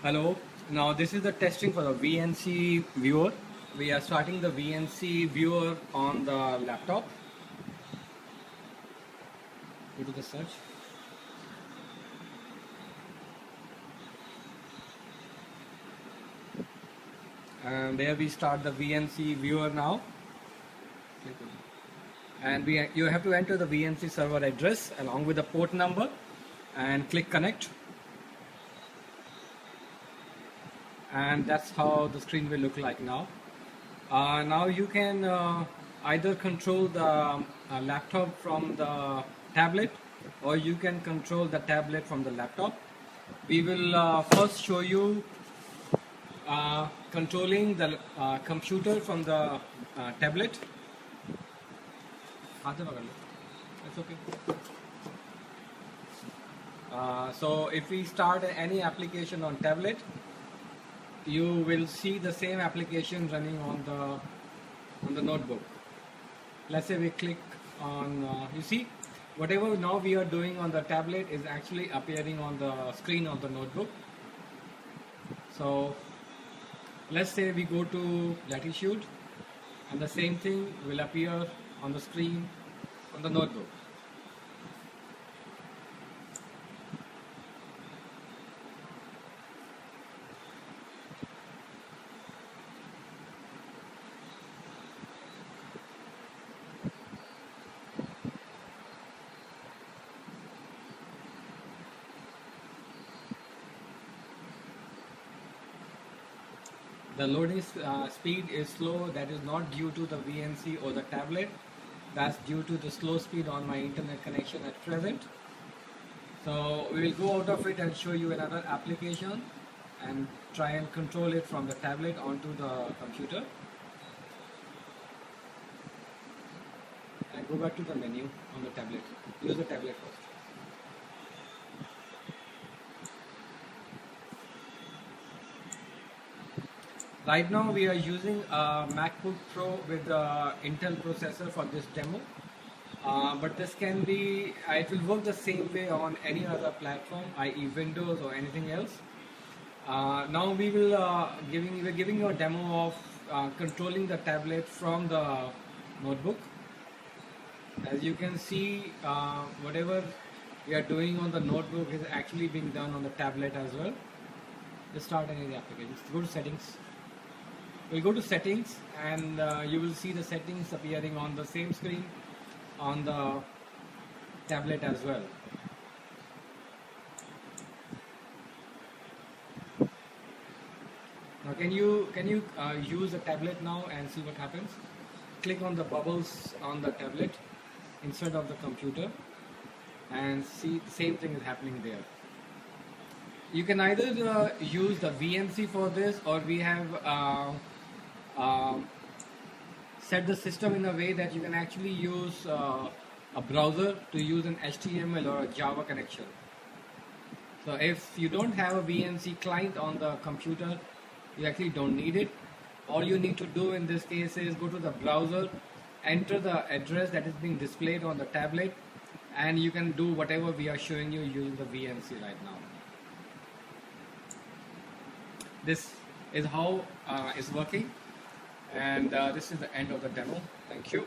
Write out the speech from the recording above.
Hello. Now this is the testing for the VNC viewer. We are starting the VNC viewer on the laptop. Go to the search. And there we start the VNC viewer now. And you have to enter the VNC server address along with the port number and click connect. And that's how the screen will look like now. Now you can either control the laptop from the tablet, or you can control the tablet from the laptop. We will first show you controlling the computer from the tablet. That's okay. So if we start any application on tablet, you will see the same application running on the notebook. Let's say we click on, you see, whatever now we are doing on the tablet is actually appearing on the screen of the notebook. So let's say we go to Latitude, and the same thing will appear on the screen on the notebook. The loading speed is slow. That is not due to the VNC or the tablet. That's due to the slow speed on my internet connection at present. So we will go out of it and show you another application and try and control it from the tablet onto the computer. And go back to the menu on the tablet. Use the tablet first. Right now we are using a MacBook Pro with the Intel processor for this demo, but this can be, it will work the same way on any other platform, i.e. Windows or anything else. Now we're giving you a demo of controlling the tablet from the notebook. As you can see, whatever we are doing on the notebook is actually being done on the tablet as well. Just start any of the applications. Go to settings. We'll go to settings, and you will see the settings appearing on the same screen on the tablet as well. Now can you use the tablet now and see what happens? Click on the bubbles on the tablet instead of the computer, and see the same thing is happening there. You can either use the VNC for this, or we have set the system in a way that you can actually use a browser to use an HTML or a Java connection. So if you don't have a VNC client on the computer, you actually don't need it. All you need to do in this case is go to the browser, enter the address that is being displayed on the tablet, and you can do whatever we are showing you using the VNC right now. This is how it's working, and this is the end of the demo. Thank you.